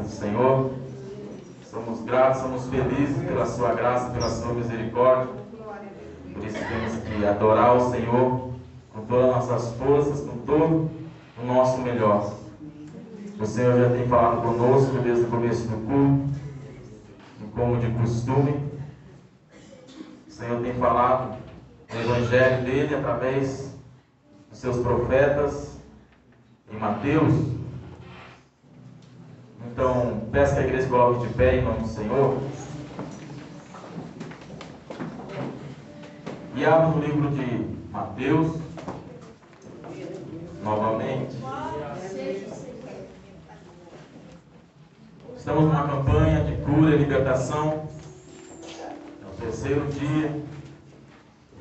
do Senhor. Somos gratos, somos felizes pela sua graça, pela sua misericórdia. Por isso temos que adorar o Senhor com todas as nossas forças, com todo o nosso melhor. O Senhor já tem falado conosco desde o começo do culto, como de costume. O Senhor tem falado no Evangelho dele através dos seus profetas em Mateus. Então, peço que a igreja coloque de pé em nome do Senhor. E abra no livro de Mateus, novamente. Estamos numa campanha de cura e libertação. É o terceiro dia.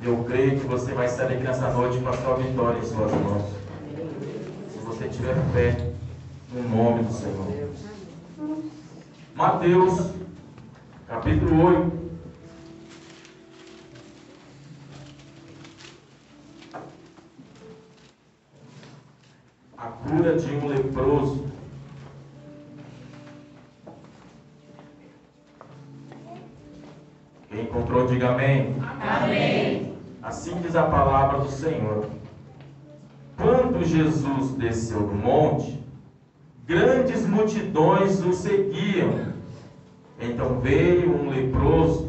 E eu creio que você vai sair daqui nessa noite com a sua vitória em suas mãos. Se você tiver fé no nome do Senhor. Mateus, capítulo 8. A cura de um leproso. Quem encontrou, diga amém. Amém. Assim diz a palavra do Senhor. Quando Jesus desceu do monte, grandes multidões o seguiam. Então veio um leproso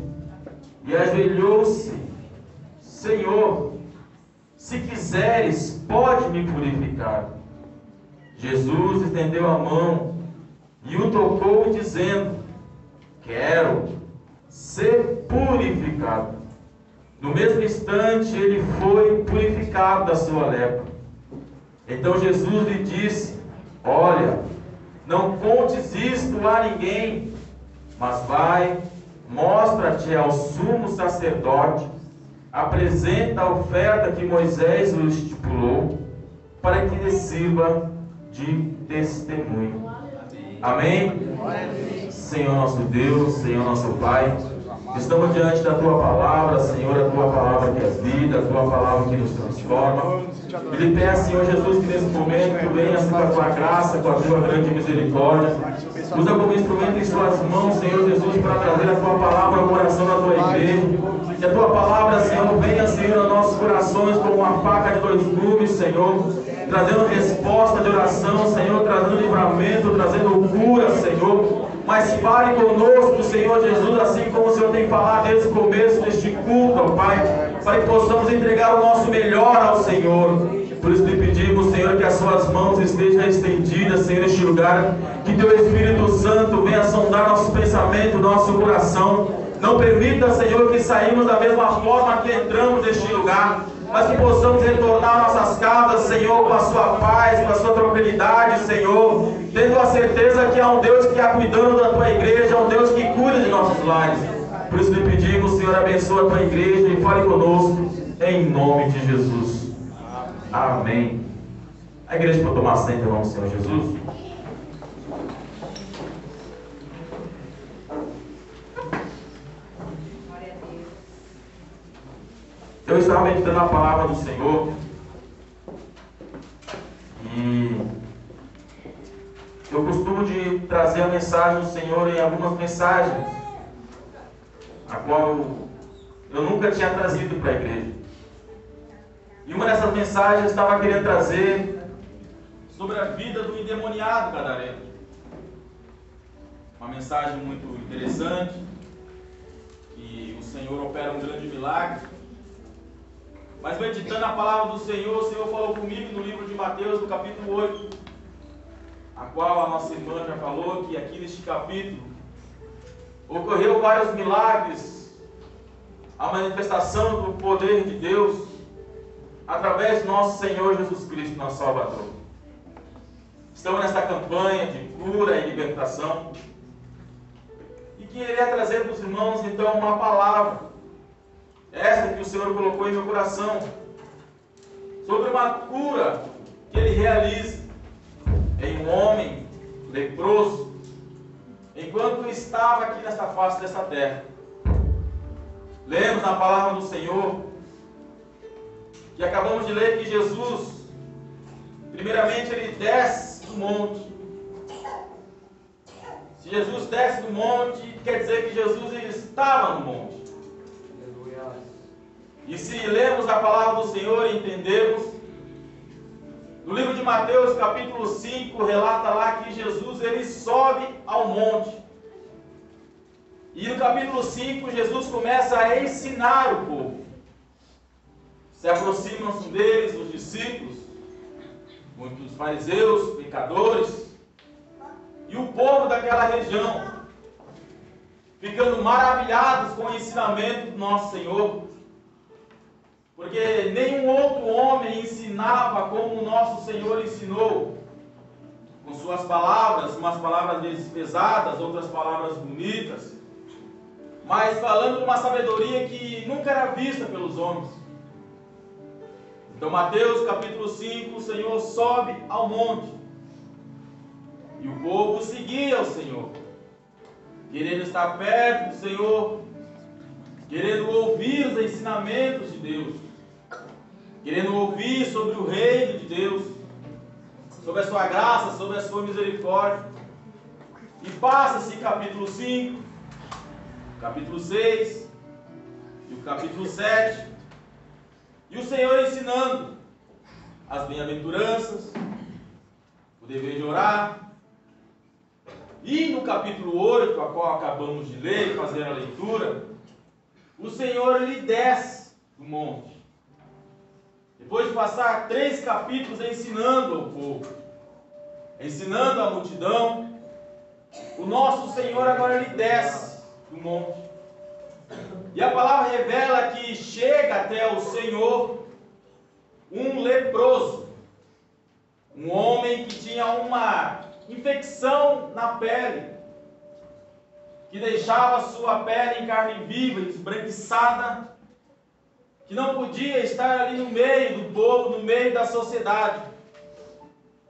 e ajoelhou-se. Senhor, se quiseres, pode me purificar. Jesus estendeu a mão e o tocou, dizendo: quero ser purificado. No mesmo instante, ele foi purificado da sua lepra. Então Jesus lhe disse: olha, não contes isto a ninguém, mas vai, mostra-te ao sumo sacerdote, apresenta a oferta que Moisés o estipulou, para que lhe sirva de testemunho. Amém? Senhor nosso Deus, Senhor nosso Pai, estamos diante da Tua palavra, Senhor, a Tua palavra que é vida, a Tua palavra que nos transforma. E lhe peço, Senhor Jesus, que nesse momento Tu venhas com a Tua graça, com a Tua grande misericórdia. Usa como instrumento em Suas mãos, Senhor Jesus, para trazer a Tua palavra ao coração da Tua igreja. Que a Tua palavra, Senhor, venha, Senhor, aos nossos corações como uma faca de dois gumes, Senhor, trazendo resposta de oração, Senhor, trazendo livramento, trazendo cura, Senhor. Mas fale conosco, Senhor Jesus, assim como o Senhor tem falado desde o começo deste culto, ó Pai, para que possamos entregar o nosso melhor ao Senhor. Por isso lhe pedimos, Senhor, que as Suas mãos estejam estendidas, Senhor, neste lugar, que Teu Espírito Santo venha sondar nosso pensamento, nosso coração. Não permita, Senhor, que saímos da mesma forma que entramos neste lugar, mas que possamos retornar nossas casas, Senhor, com a Sua paz, com a Sua tranquilidade, Senhor, tendo a certeza que há um Deus que está cuidando da Tua igreja, um Deus que cuida de nossos lares. Por isso lhe pedimos, Senhor, abençoa a Tua igreja e fale conosco, em nome de Jesus. Amém. A igreja pode tomar assento em nome do Senhor Jesus. Eu estava meditando a palavra do Senhor e eu costumo de trazer a mensagem do Senhor em algumas mensagens, a qual eu nunca tinha trazido para a igreja. E uma dessas mensagens eu estava querendo trazer sobre a vida do endemoniado gadareno. Uma mensagem muito interessante, que o Senhor opera um grande milagre. Mas meditando a palavra do Senhor, o Senhor falou comigo no livro de Mateus, no capítulo 8, a qual a nossa irmã já falou que aqui neste capítulo ocorreu vários milagres, a manifestação do poder de Deus através de nosso Senhor Jesus Cristo, nosso Salvador. Estamos nesta campanha de cura e libertação e queria trazer para os irmãos então uma palavra, esta que o Senhor colocou em meu coração, sobre uma cura que Ele realiza em um homem leproso, enquanto estava aqui nesta face desta terra. Lemos na palavra do Senhor, que acabamos de ler, que Jesus, primeiramente, Ele desce do monte, Se Jesus desce do monte, quer dizer que Jesus estava no monte. E se lermos a palavra do Senhor e entendermos, no livro de Mateus, capítulo 5, relata lá que Jesus ele sobe ao monte. E no capítulo 5, Jesus começa a ensinar o povo. Se aproximam-se deles os discípulos, muitos fariseus, pecadores, e o povo daquela região, ficando maravilhados com o ensinamento do nosso Senhor, porque nenhum outro homem ensinava como o nosso Senhor ensinou, com suas palavras, umas palavras às vezes pesadas, outras palavras bonitas, mas falando de uma sabedoria que nunca era vista pelos homens. Então, Mateus capítulo 5, o Senhor sobe ao monte, e o povo seguia o Senhor, querendo estar perto do Senhor, querendo ouvir os ensinamentos de Deus, querendo ouvir sobre o reino de Deus, sobre a sua graça, sobre a sua misericórdia. E passa-se capítulo 5, capítulo 6 e o capítulo 7, e o Senhor ensinando as bem-aventuranças, o dever de orar. E no capítulo 8, a qual acabamos de ler e fazer a leitura, o Senhor lhe desce do monte. Depois de passar 3 capítulos ensinando ao povo, ensinando a multidão, o nosso Senhor agora lhe desce do monte. E a palavra revela que chega até o Senhor um leproso, um homem que tinha uma infecção na pele, que deixava sua pele em carne viva, esbranquiçada, que não podia estar ali no meio do povo, no meio da sociedade.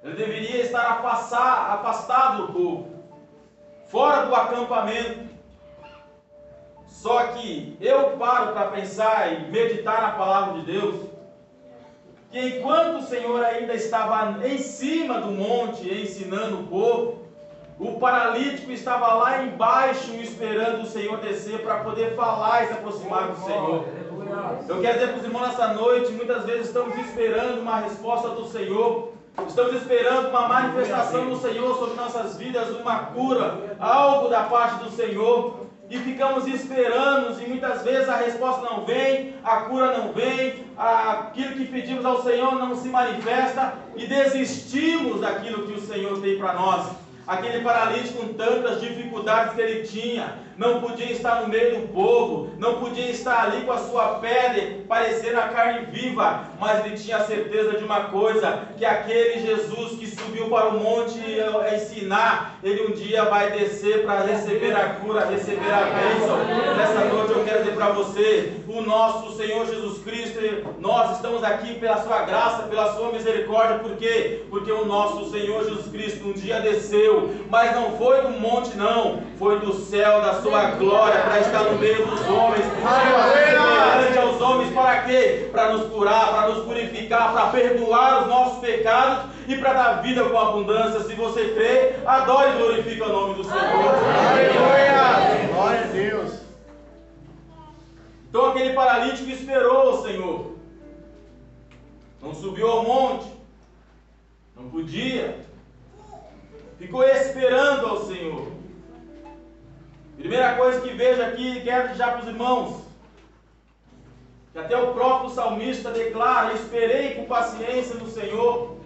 Ele deveria estar afastado do povo, fora do acampamento. Só que eu paro para pensar e meditar na palavra de Deus, que enquanto o Senhor ainda estava em cima do monte ensinando o povo, o paralítico estava lá embaixo esperando o Senhor descer para poder falar e se aproximar do Senhor. Eu quero dizer para os irmãos nessa noite, muitas vezes estamos esperando uma resposta do Senhor, estamos esperando uma manifestação do Senhor sobre nossas vidas, uma cura, algo da parte do Senhor, e ficamos esperando, e muitas vezes a resposta não vem, a cura não vem, aquilo que pedimos ao Senhor não se manifesta, e desistimos daquilo que o Senhor tem para nós. Aquele paralítico com tantas dificuldades que ele tinha, não podia estar no meio do povo, não podia estar ali com a sua pele parecendo a carne viva, mas ele tinha a certeza de uma coisa, que aquele Jesus que subiu para o monte ensinar, ele um dia vai descer para receber a cura, receber a bênção. Nessa noite eu quero dizer para você, o nosso Senhor Jesus Cristo, nós estamos aqui pela sua graça, pela sua misericórdia. Por quê? Porque o nosso Senhor Jesus Cristo um dia desceu, mas não foi do monte não, foi do céu da sua glória, para estar no meio dos homens, semelhante aos homens. Para quê? Para nos curar, para nos purificar, para perdoar os nossos pecados e para dar vida com abundância. Se você crê, adore e glorifique o nome do Senhor. Aleluia! Glória a Deus. Então aquele paralítico esperou o Senhor, não subiu ao monte, não podia, ficou esperando ao Senhor. Primeira coisa que vejo aqui, quero já para os irmãos, que até o próprio salmista declara: esperei com paciência no Senhor,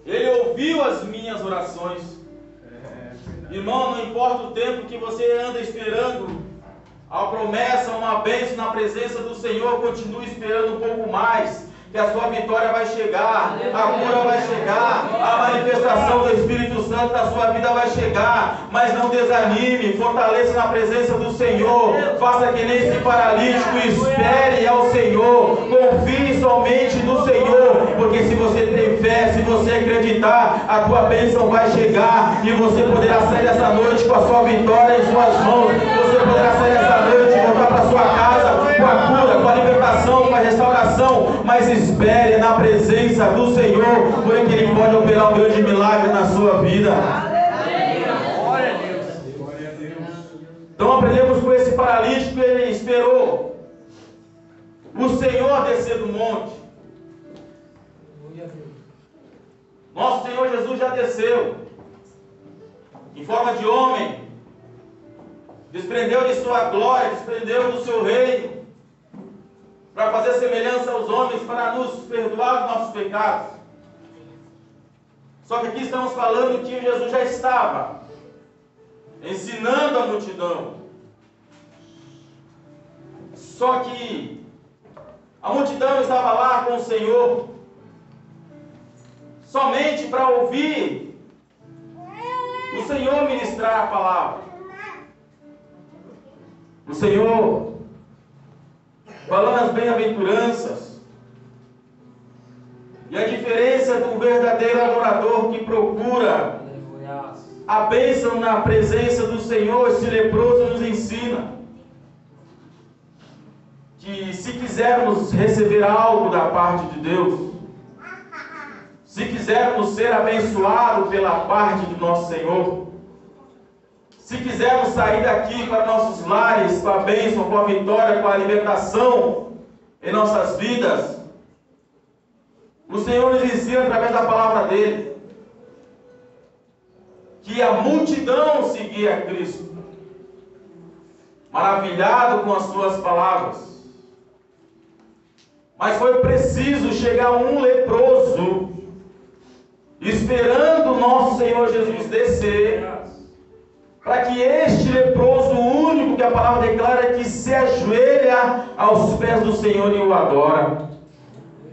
Ele ouviu as minhas orações. Irmão, não importa o tempo que você anda esperando a promessa, uma bênção na presença do Senhor, continue esperando um pouco mais, que a sua vitória vai chegar, a cura vai chegar, a manifestação do Espírito Santo na sua vida vai chegar. Mas não desanime, fortaleça na presença do Senhor, faça que nem esse paralítico, espere ao Senhor, confie somente no Senhor, porque se você tem fé, se você acreditar, a tua bênção vai chegar, e você poderá sair dessa noite com a sua vitória em suas mãos. Você poderá sair dessa noite e voltar para sua casa com a cura, com a libertação, com a restauração. Mas espere na presença do Senhor, porque Ele pode operar um grande milagre na sua vida. Glória a Deus. aprendemos com esse paralítico, ele esperou o Senhor descer do monte. Nosso Senhor Jesus já desceu em forma de homem, desprendeu de sua glória, desprendeu do seu reino, para fazer semelhança aos homens, para nos perdoar os nossos pecados. Só que aqui estamos falando que Jesus já estava ensinando a multidão. Só que a multidão estava lá com o Senhor somente para ouvir o Senhor ministrar a palavra. O Senhor falando as bem-aventuranças. E a diferença do verdadeiro adorador que procura a bênção na presença do Senhor, esse leproso nos ensina que se quisermos receber algo da parte de Deus, se quisermos ser abençoados pela parte do nosso Senhor, se quisermos sair daqui para nossos lares com a bênção, com a vitória, com a libertação em nossas vidas, o Senhor nos ensina através da palavra dele que a multidão seguia a Cristo, maravilhado com as suas palavras. Mas foi preciso chegar um leproso, esperando o nosso Senhor Jesus descer, para que este leproso, o único que a palavra declara, que se ajoelha aos pés do Senhor e o adora.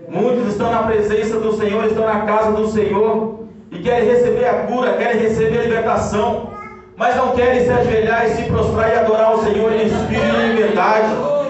Muitos estão na presença do Senhor, estão na casa do Senhor, e querem receber a cura, querem receber a libertação, mas não querem se ajoelhar e se prostrar e adorar o Senhor em espírito e em verdade.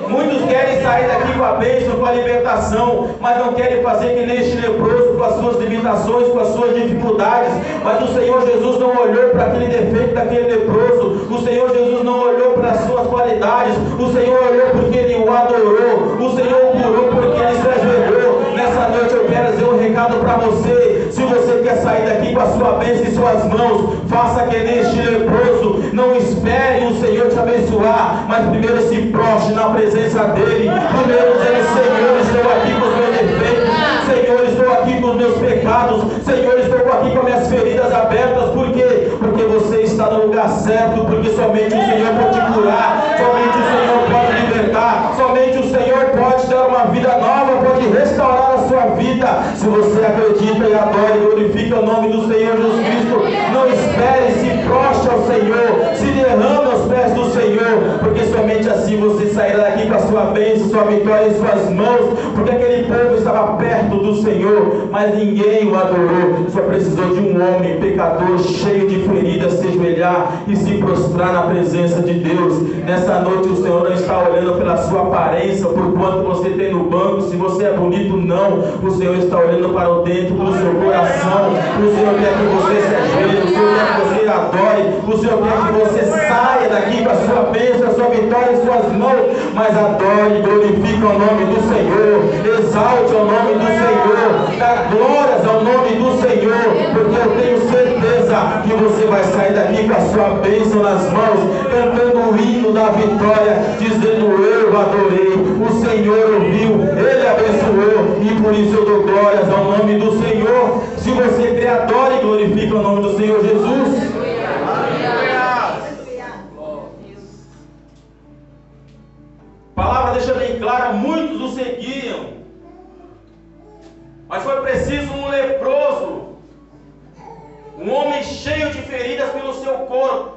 Muitos querem sair daqui com a bênção, com a libertação, mas não querem fazer que neste leproso, com as suas limitações, com as suas dificuldades. Mas o Senhor Jesus não olhou para aquele defeito daquele leproso. O Senhor Jesus não olhou para as suas qualidades. O Senhor olhou porque ele o adorou. O Senhor o curou porque ele se ajoelhou. Nessa noite eu quero dizer um recado para você. Se você quer sair daqui com a sua bênção em suas mãos, faça que neste leproso. Não espere o Senhor te abençoar, mas primeiro se prostre na presença dele. Primeiro dizendo: Senhor, estou aqui com os meus defeitos. Senhor, estou aqui com os meus pecados. Senhor, estou aqui com as minhas feridas abertas. Por quê? Porque você está no lugar certo. Porque somente o Senhor pode te curar. Somente o Senhor pode libertar. Somente o Senhor pode dar uma vida nova, pode restaurar a sua vida. Se você acredita e adora e glorifica o nome do Senhor Jesus Cristo, não espere, se prostre ao Senhor, se derrame aos pés do Senhor, porque somente assim você sairá daqui com a sua bênção, sua vitória em suas mãos. Porque aquele povo estava perto do Senhor, mas ninguém o adorou. Só precisou de um homem pecador, cheio de feridas, se ajoelhar e se prostrar na presença de Deus. Nessa noite o Senhor não está olhando pela sua aparência, por quanto você tem no banco, se você é bonito, não. O Senhor está olhando para o dentro do seu coração. O Senhor quer que você se ajoelhe, o Senhor quer que você adore, o Senhor quer que você saia daqui com a sua bênção, a sua vitória em suas mãos. Mas adore e glorifique o nome do Senhor, exalte o nome do Senhor, dá glórias ao nome do Senhor, porque eu tenho certeza que você vai sair daqui com a sua bênção nas mãos, cantando o hino da vitória, dizendo: eu adorei, o Senhor ouviu, Ele abençoou, e por isso eu dou glórias ao nome do Senhor. Se você crê, adore e glorifique o nome do Senhor Jesus. A palavra deixa bem clara: muitos o seguiam, mas foi preciso um leproso, um homem cheio de feridas pelo seu corpo,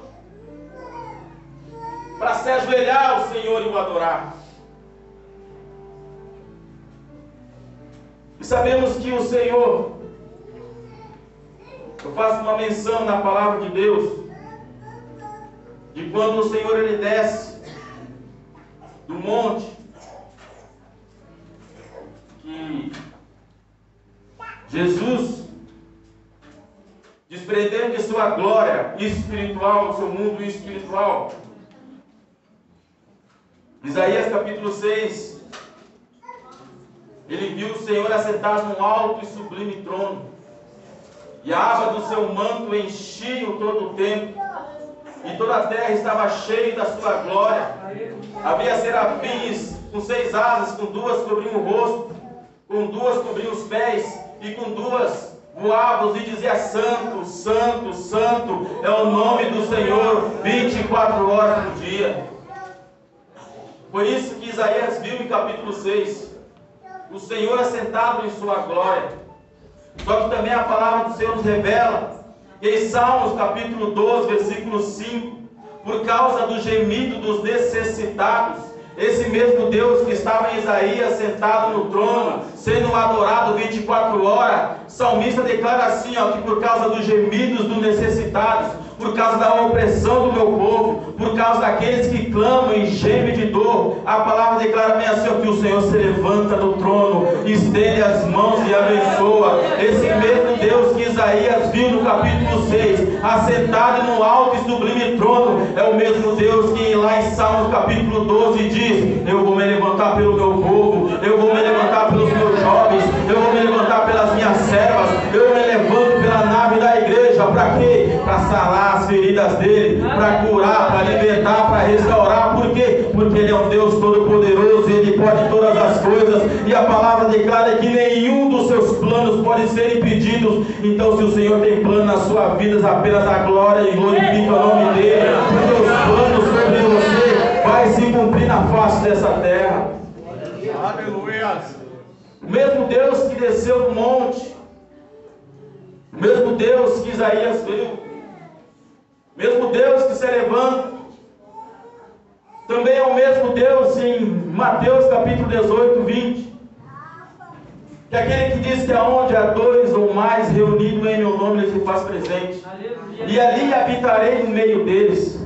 para se ajoelhar ao Senhor e o adorar. E sabemos que o Senhor, eu faço uma menção na palavra de Deus, de quando o Senhor ele desce do monte, que Jesus, desprendendo de sua glória espiritual, do seu mundo espiritual, Isaías capítulo 6, ele viu o Senhor assentado num alto e sublime trono, e a aba do seu manto enchia todo o templo. e toda a terra estava cheia da sua glória. Havia serafins com 6 asas, com 2 cobriam o rosto, com 2 cobriam os pés, e com 2 voavam e dizia: Santo, Santo, Santo é o nome do Senhor, 24 horas por dia. Foi isso que Isaías viu em capítulo 6. O Senhor assentado em sua glória. Só que também a palavra do Senhor nos revela, em Salmos capítulo 12, versículo 5, por causa do gemido dos necessitados, esse mesmo Deus que estava em Isaías sentado no trono, sendo adorado 24 horas, o salmista declara assim, que por causa dos gemidos dos necessitados, por causa da opressão do meu povo, por causa daqueles que clamam e gemem de dor, a palavra declara bem assim, que o Senhor se levanta do trono, estende as mãos e abençoa. Esse mesmo Deus que Isaías viu no capítulo 6, assentado no alto e sublime trono, é o mesmo Deus que lá em Salmos capítulo 12 diz: eu vou me levantar pelo meu povo, eu vou me levantar pelos meus jovens, eu vou me levantar pelas minhas servas, eu me levanto pela nave da igreja. Para quê? Para sarar as feridas dele, para curar, para libertar, para restaurar. Por quê? Porque ele é um Deus todo-poderoso, ele pode todas as coisas, e a palavra declara que nenhum dos seus planos pode ser impedidos. Então, se o Senhor tem plano na sua vida, apenas a glória e glorifica o nome dele, porque os planos sobre você vai se cumprir na face dessa terra. Aleluia. O mesmo Deus que desceu do monte, o mesmo Deus que Isaías viu, o mesmo Deus que se levanta, também é o mesmo Deus em Mateus capítulo 18, 20, que é aquele que diz que aonde há 2 ou mais reunidos em meu nome, ele se faz presente, e ali habitarei no meio deles.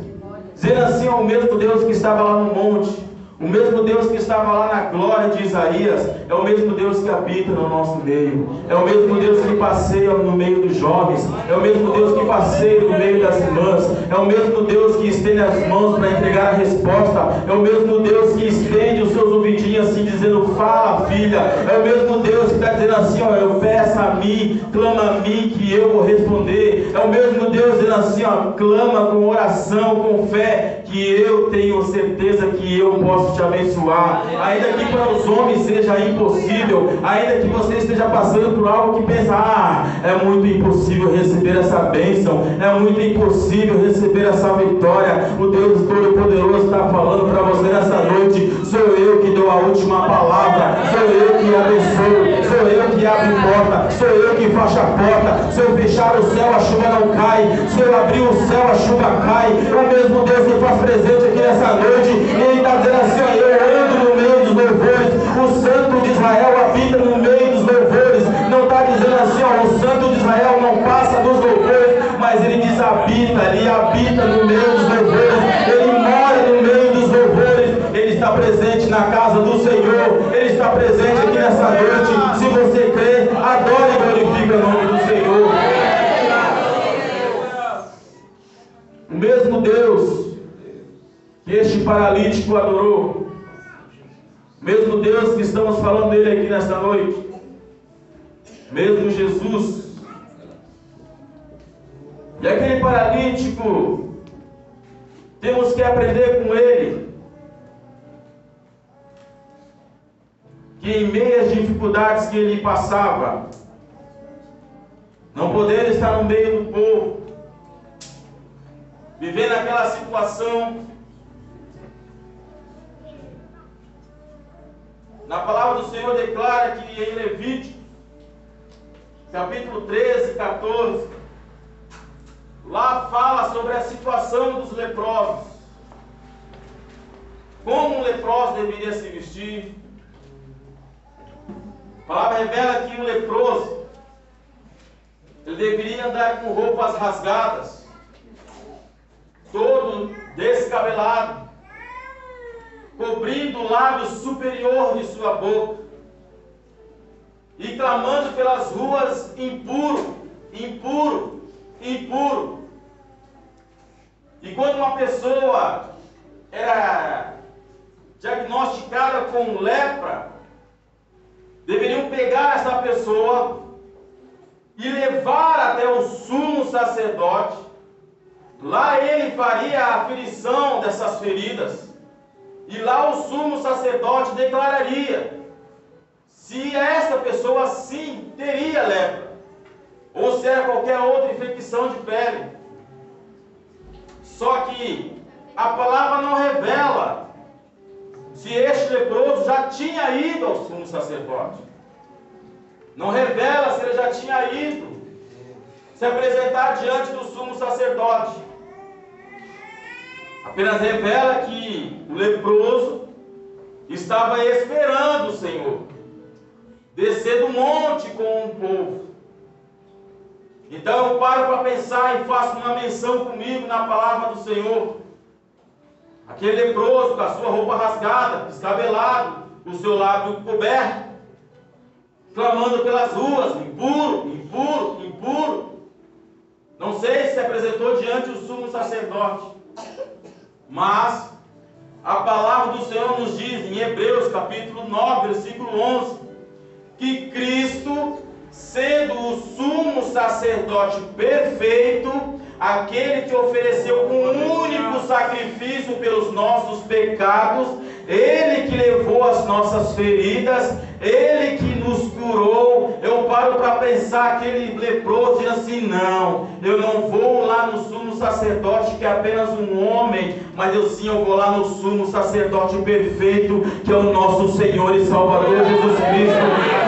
Dizendo assim, é o mesmo Deus que estava lá no monte, o mesmo Deus que estava lá na glória de Isaías, é o mesmo Deus que habita no nosso meio, é o mesmo Deus que passeia no meio dos jovens, é o mesmo Deus que passeia no meio das irmãs, é o mesmo Deus que estende as mãos para entregar a resposta, é o mesmo Deus que estende os seus ouvidinhos assim, dizendo: fala, filha. É o mesmo Deus que está dizendo assim, eu peço a mim, clama a mim que eu vou responder. É o mesmo Deus dizendo assim, clama com oração, com fé, que eu tenho certeza que eu posso te abençoar. Ainda que para os homens seja impossível, ainda que você esteja passando por algo que pensa: é muito impossível receber essa bênção, é muito impossível receber essa vitória, o Deus Todo-Poderoso está falando para você nessa noite: sou eu que dou a última palavra, sou eu que abençoo, sou eu que abro porta, sou eu que fecho a porta. Se eu fechar o céu, a chuva não cai, se eu abrir o céu, a chuva cai. É o mesmo Deus que faz presente aqui nessa noite, e Ele está dizendo assim: eu ando no meio dos louvores, o Santo de Israel habita no meio dos louvores. Não está dizendo assim, o Santo de Israel não passa dos louvores, mas ele diz: habita, ele habita no meio dos louvores, ele mora no meio dos louvores, ele está presente na casa do Senhor, ele está presente aqui nessa noite. Se você crê, adore e glorifique o nome do Senhor. O mesmo Deus que este paralítico adorou, o mesmo Deus que estamos falando dele aqui nesta noite, mesmo Jesus. E aquele paralítico, temos que aprender com ele que em meio às dificuldades que ele passava, não poder estar no meio do povo, viver naquela situação, na palavra do Senhor declara que em Levítico capítulo 13, 14, lá fala sobre a situação dos leprosos, como um leproso deveria se vestir. A palavra revela que um leproso, ele deveria andar com roupas rasgadas, todo descabelado, cobrindo o lábio superior de sua boca, e clamando pelas ruas: impuro, impuro, impuro. E quando uma pessoa era diagnosticada com lepra, deveriam pegar essa pessoa e levar até o sumo sacerdote, Lá ele faria a aferição dessas feridas. E lá o sumo sacerdote declararia se essa pessoa sim teria lepra, ou se era qualquer outra infecção de pele. Só que a palavra não revela se este leproso já tinha ido ao sumo sacerdote. Não revela se ele já tinha ido se apresentar diante do sumo sacerdote. Apenas revela que o leproso estava esperando o Senhor descer do monte com o povo. Então eu paro para pensar e faço uma menção comigo na palavra do Senhor. Aquele leproso com a sua roupa rasgada, descabelado, o seu lábio coberto, clamando pelas ruas: impuro, impuro, impuro. Não sei se apresentou diante do sumo sacerdote, mas a palavra do Senhor nos diz em Hebreus capítulo 9, versículo 11, que Cristo, sendo o sumo sacerdote perfeito, aquele que ofereceu um único sacrifício pelos nossos pecados, Ele que levou as nossas feridas, Ele que nos curou. Eu paro para pensar, aquele leproso diz assim: não, eu não vou lá no sumo sacerdote que é apenas um homem, mas eu vou lá no sumo sacerdote perfeito, que é o nosso Senhor e Salvador Jesus Cristo.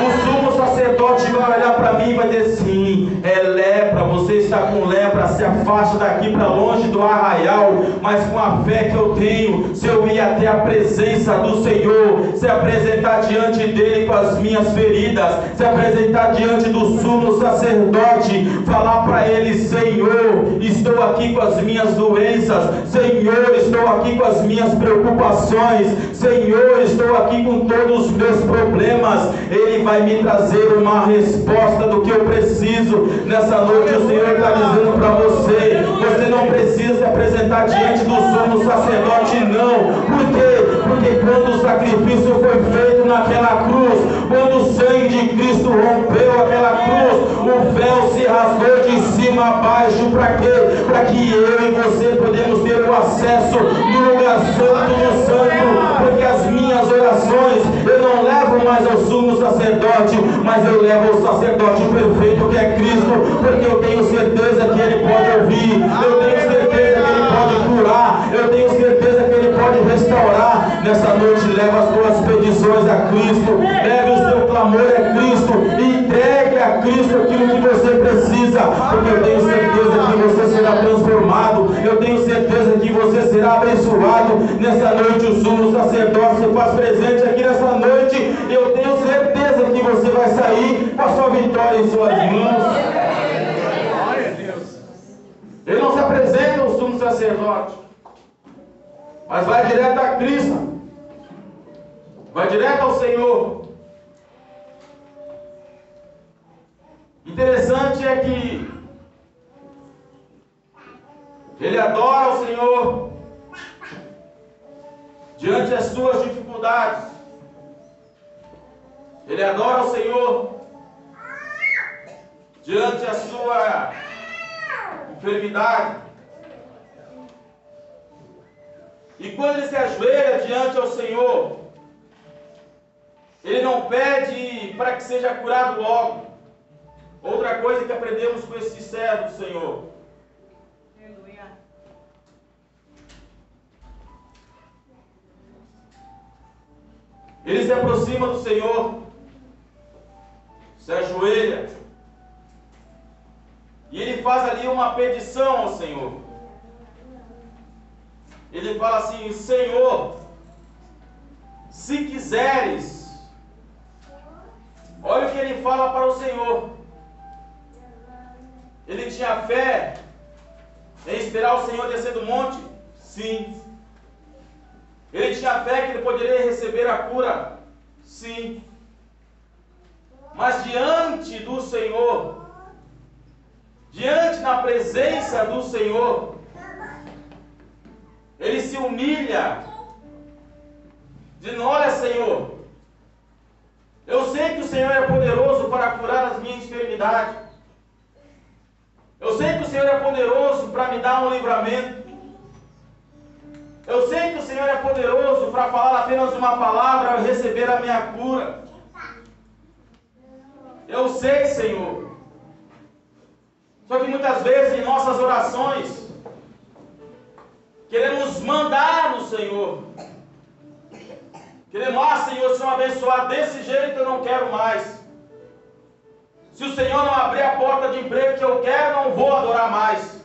O sumo sacerdote vai olhar para mim e vai dizer: sim, é lepra, você está com lepra, se afaste daqui para longe do arraial. Mas com a fé que eu tenho, se eu ir até a presença do Senhor, se apresentar diante dele com as minhas feridas, se apresentar diante do sumo sacerdote, falar para ele: Senhor, estou aqui com as minhas doenças, Senhor, estou aqui com as minhas preocupações, Senhor, estou aqui com todos os meus problemas, Ele vai me trazer uma resposta do que eu preciso. Nessa noite o Senhor está dizendo para você: você não precisa se apresentar diante do sumo sacerdote, não. Por quê? Porque quando o sacrifício foi feito naquela cruz, quando o sangue de Cristo rompeu aquela cruz, o véu se rasgou de cima a baixo. Para quê? Para que eu e você podemos ter o acesso no lugar santo do santo. Porque as minhas orações eu não levo mais ao sumo sacerdote, mas eu levo ao sacerdote perfeito, que é Cristo. Porque eu tenho certeza que Ele pode ouvir, eu tenho certeza que Ele pode curar, eu tenho certeza que Ele pode restaurar. Nessa noite, leva as tuas petições a Cristo, leve o seu clamor a Cristo, e entregue a Cristo aquilo que você precisa, porque eu tenho certeza que você será transformado, eu tenho certeza que você será abençoado. Nessa noite o sumo sacerdote se faz presente aqui nessa noite, e eu tenho certeza que você vai sair com a sua vitória em suas mãos. Ele não se apresenta ao sumo sacerdote, mas vai direto a Cristo, vai direto ao Senhor. Interessante é que ele adora o Senhor diante das suas dificuldades, ele adora o Senhor diante da sua enfermidade. E quando ele se ajoelha diante ao Senhor, ele não pede para que seja curado logo. Outra coisa que aprendemos com esse servo do Senhor: ele se aproxima do Senhor, se ajoelha, e ele faz ali uma petição ao Senhor. Ele fala assim: Senhor, se quiseres. Olha o que ele fala para o Senhor. Ele tinha fé em esperar o Senhor descer do monte? Sim. Ele tinha fé que ele poderia receber a cura? Sim. Mas diante do Senhor, diante da presença do Senhor, ele se humilha, dizendo: olha, Senhor, eu sei que o Senhor é poderoso para curar as minhas enfermidades, Eu sei que o Senhor é poderoso para me dar um livramento. Eu sei que o Senhor é poderoso para falar apenas uma palavra e receber a minha cura. Eu sei, Senhor. Só que muitas vezes em nossas orações, queremos mandar no Senhor. Queremos, Senhor, se não abençoar desse jeito, eu não quero mais. Se o Senhor não abrir a porta de emprego que eu quero, não vou adorar mais.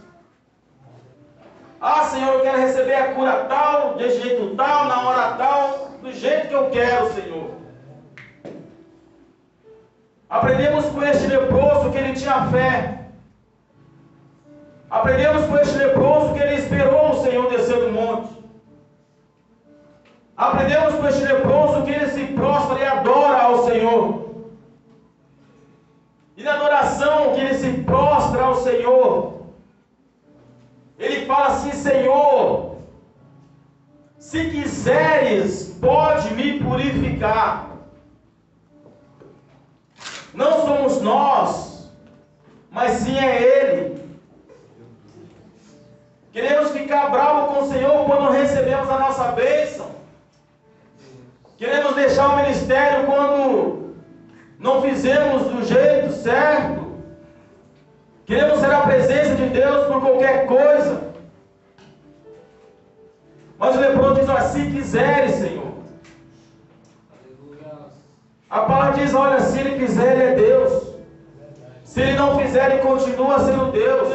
Senhor, eu quero receber a cura tal, de jeito tal, na hora tal, do jeito que eu quero, Senhor. Aprendemos com este leproso que ele tinha fé. Aprendemos com este leproso que ele esperou o Senhor descer do monte. Aprendemos com este leproso que ele se prostra e adora ao Senhor. E na adoração que ele se prostra ao Senhor, ele fala assim: Senhor, se quiseres, pode me purificar. Não somos nós, mas sim é Ele. Queremos ficar bravos com o Senhor quando recebemos a nossa bênção. Queremos deixar o ministério quando não fizemos do jeito certo. Queremos ser a presença de Deus por qualquer coisa. Mas o leproso diz: olha, se quiseres, Senhor. A palavra diz: olha, se Ele quiser, Ele é Deus. Se Ele não fizer, Ele continua sendo Deus.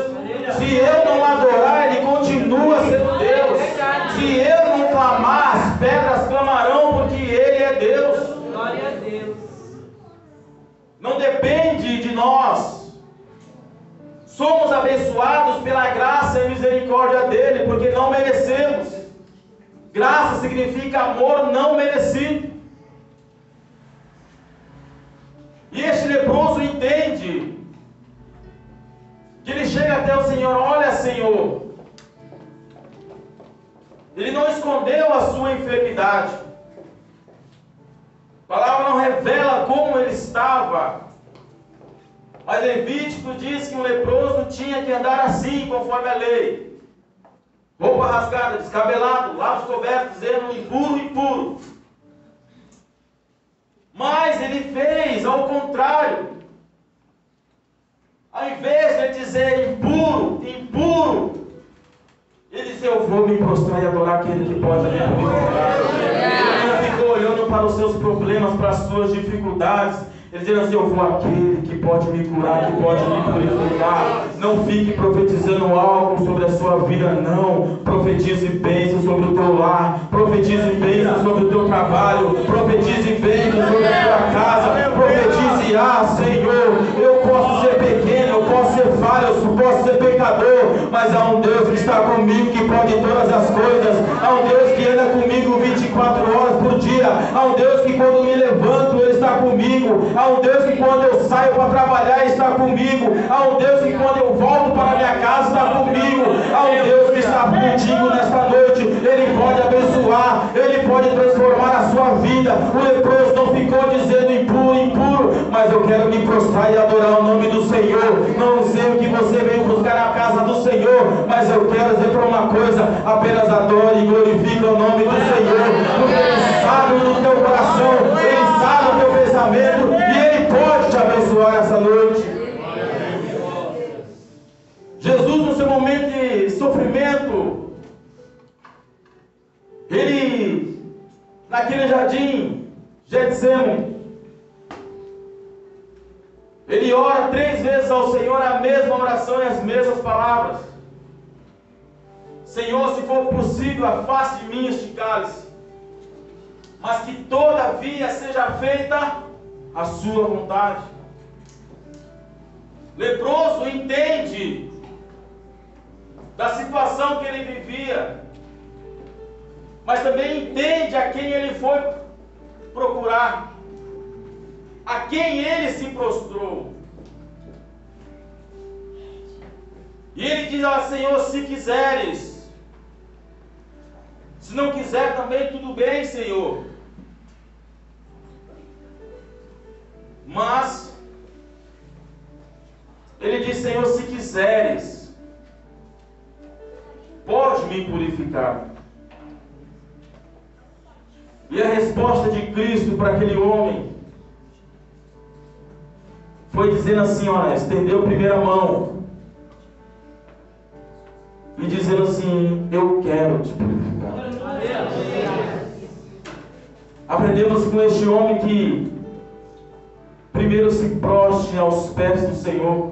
Se eu não adorar, Ele continua sendo Deus. Se eu não clamar, as pedras clamarão, porque Ele é Deus. Glória a Deus. Não depende de nós. Somos abençoados pela graça e misericórdia dEle, porque não merecemos. Graça significa amor não merecido. E este leproso entende que ele chega até o Senhor: olha, Senhor, ele não escondeu a sua enfermidade. A palavra não revela como ele estava, mas Levítico diz que um leproso tinha que andar assim, conforme a lei: roupa rasgada, descabelado, lábios cobertos, dizendo impuro, impuro. Mas ele fez ao contrário. Ao invés de ele dizer impuro, impuro, ele disse: eu vou me prostrar e adorar aquele que pode me purificar. Ele não ficou olhando para os seus problemas, para as suas dificuldades. Ele dizendo assim: eu vou àquele que pode me curar, que pode me purificar. Não fique profetizando algo sobre a sua vida, não. Profetize bênção sobre o teu lar. Profetize bênção sobre o teu trabalho. Profetize bênção sobre a tua casa. Profetize: Senhor, eu posso ser pequeno, eu posso ser falho, eu posso ser pecador, mas há um Deus que está comigo, que pode todas as coisas. Há um Deus que anda comigo 24 horas por dia. Há um Deus que quando me levanto, Ele está comigo. Há um Deus que quando eu saio para trabalhar, está comigo. Há um Deus que quando eu volto para minha casa, está comigo. Há um Deus que está contigo nesta noite. Ele pode abençoar, Ele pode transformar a sua vida. O leproso não ficou dizendo impuro, impuro, mas eu quero me prostrar e adorar o nome do Senhor. Não sei o que você veio buscar na casa do Senhor, mas eu quero dizer para uma coisa: apenas adore e glorifique o nome do Senhor, porque Ele sabe do teu coração, Ele sabe do teu pensamento, e Ele pode te abençoar essa noite. Jesus, no seu momento de sofrimento, Ele, naquele jardim Getsemane, Ele ora 3 vezes ao Senhor a mesma oração e as mesmas palavras: Senhor, se for possível, afaste de mim este cálice, mas que todavia seja feita a sua vontade. Leproso entende da situação que ele vivia, mas também entende a quem ele foi procurar, a quem ele se prostrou. E ele diz: Senhor, se quiseres. Se não quiser também, tudo bem, Senhor. Mas Ele diz: Senhor, se quiseres, pode me purificar. E a resposta de Cristo para aquele homem foi dizendo assim, olha, estendeu a primeira mão e dizendo assim: eu quero te purificar. Aprendemos com este homem que primeiro se prostre aos pés do Senhor,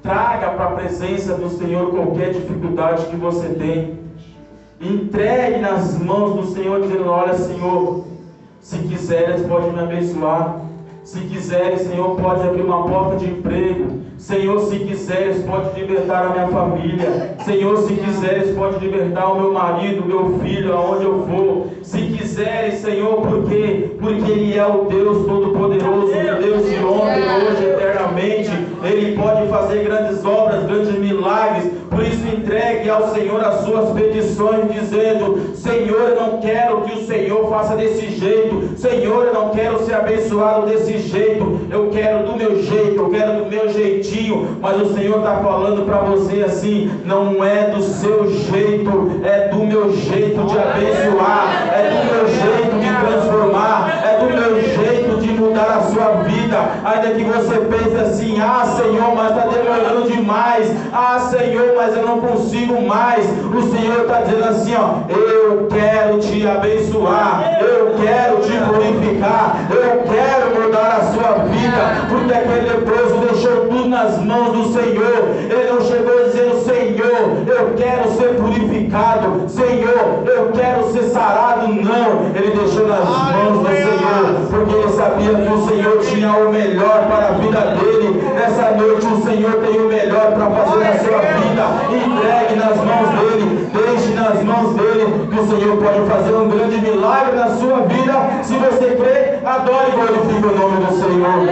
traga para a presença do Senhor qualquer dificuldade que você tem, entregue nas mãos do Senhor, dizendo: olha, Senhor, se quiseres pode me abençoar, se quiseres, Senhor, pode abrir uma porta de emprego, Senhor, se quiseres pode libertar a minha família, Senhor, se quiseres pode libertar o meu marido, o meu filho, aonde eu for, se quiseres, Senhor, porque Ele é o Deus Todo-Poderoso, o Deus de ontem, hoje, eternamente. Ele pode fazer grandes obras, grandes milagres. Por isso entregue ao Senhor as suas petições, dizendo: Senhor, eu não quero que o Senhor faça desse jeito, Senhor, eu não quero ser abençoado desse jeito, eu quero do meu jeito, eu quero do meu jeitinho. Mas o Senhor está falando para você assim: não é do seu jeito, é do meu jeito de abençoar, é do meu jeito de transformar, é do meu jeito de mudar a sua vida. Ainda que você pense assim: ah, Senhor, mas está demorando demais, ah, Senhor, mas eu não consigo mais. O Senhor está dizendo assim, ó: eu quero te abençoar, eu quero te purificar, eu quero mudar a sua vida. Porque aquele leproso deixou tudo nas mãos do Senhor. Ele não chegou dizendo: Senhor, eu quero ser purificado, Senhor, eu quero ser sarado. Não, ele deixou nas mãos do Senhor, porque ele sabia que o Senhor tinha o melhor para a vida dele. Nessa noite o Senhor tem o melhor para fazer na sua vida. Entregue nas mãos dele, deixe nas mãos dele, que o Senhor pode fazer um grande milagre na sua vida. Se você crê, adore e glorifique o nome do Senhor.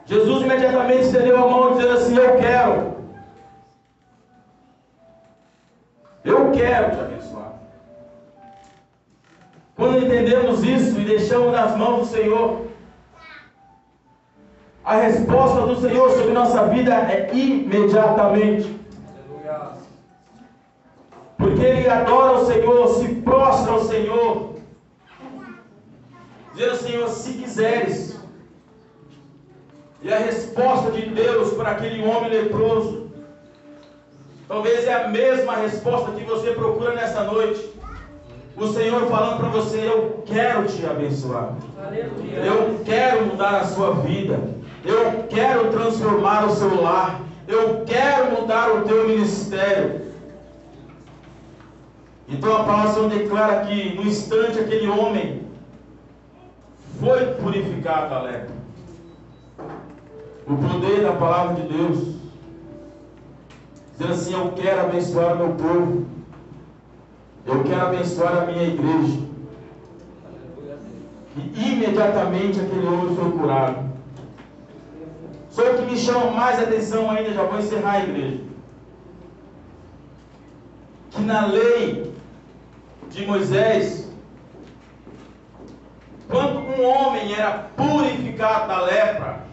Jesus imediatamente estendeu a mão dizendo assim: eu quero te abençoar. Quando entendemos isso e deixamos nas mãos do Senhor, a resposta do Senhor sobre nossa vida é imediatamente. Porque ele adora o Senhor, se prostra ao Senhor, dizendo: Senhor, se quiseres. E a resposta de Deus para aquele homem leproso talvez é a mesma resposta que você procura nessa noite. O Senhor falando para você: eu quero te abençoar, eu quero mudar a sua vida, eu quero transformar o seu lar, eu quero mudar o teu ministério. Então a palavra declara que no instante aquele homem foi purificado da lepra. O poder da palavra de Deus, dizendo assim: eu quero abençoar o meu povo, eu quero abençoar a minha igreja. E imediatamente aquele homem foi curado. Só o que me chama mais atenção ainda, já vou encerrar a igreja, que na lei de Moisés, quando um homem era purificado da lepra,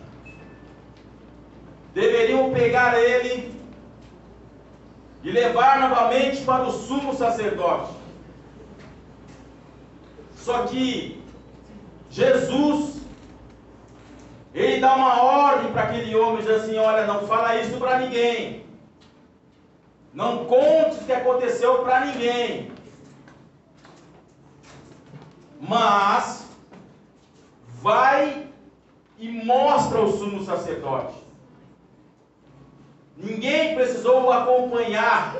deveriam pegar ele e levar novamente para o sumo sacerdote. Só que Jesus, ele dá uma ordem para aquele homem, diz assim: olha, não fala isso para ninguém, não conte o que aconteceu para ninguém, mas vai e mostra ao sumo sacerdote. Ninguém precisou o acompanhar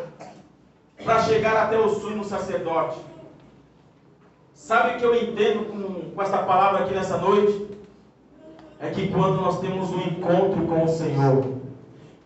para chegar até o sumo sacerdote. Sabe o que eu entendo com essa palavra aqui nessa noite? É que quando nós temos um encontro com o Senhor,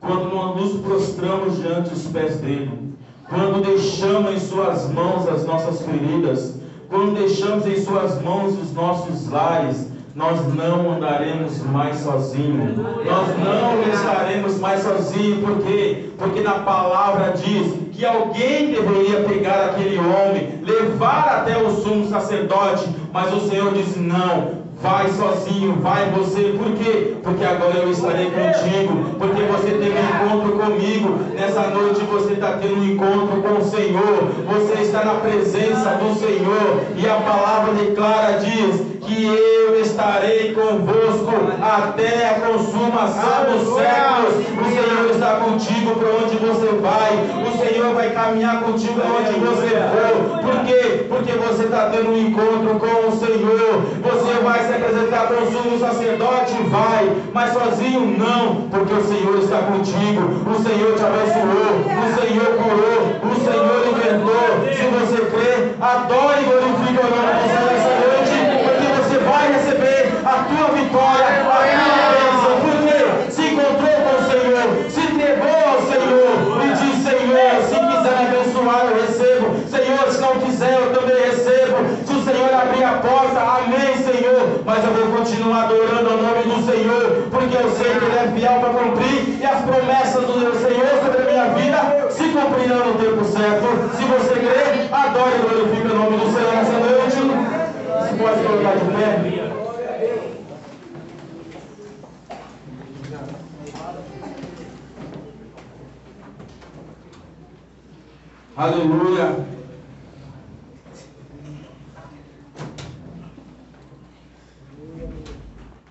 quando nós nos prostramos diante dos pés dele, quando deixamos em suas mãos as nossas feridas, quando deixamos em suas mãos os nossos lares, nós não andaremos mais sozinhos. Nós não estaremos mais sozinhos. Por quê? Porque na palavra diz que alguém deveria pegar aquele homem, levar até o sumo sacerdote, mas o Senhor disse: não, vai sozinho, vai você. Por quê? Porque agora eu estarei contigo, porque você teve um encontro comigo. Nessa noite você está tendo um encontro com o Senhor, você está na presença do Senhor, e a palavra declara, diz que eu estarei convosco até a consumação dos séculos. O Senhor está contigo para onde você vai, o Senhor vai caminhar contigo aonde você for. Por quê? Porque você está tendo um encontro com o Senhor. Você vai se apresentar para o sumo sacerdote? Vai, mas sozinho não, porque o Senhor está contigo, o Senhor te abençoou, o Senhor curou, o Senhor libertou. Se você crê, adore e glorifique o nome do Senhor essa noite, porque você vai receber a tua vitória, a tua bênção. Porque se encontrou com o Senhor, se entregou ao Senhor e diz: Senhor, se quiser me abençoar eu recebo, Senhor, se não quiser eu também recebo. Se o Senhor abrir a porta, amém, Senhor, mas eu vou continuar adorando ao nome do Senhor, porque eu sei que Ele é fiel para cumprir, e as promessas do Senhor sobre a minha vida se cumprirão no tempo certo. Se você crê, adore e glorifique o nome do Senhor nessa noite. Você pode colocar de pé. Aleluia.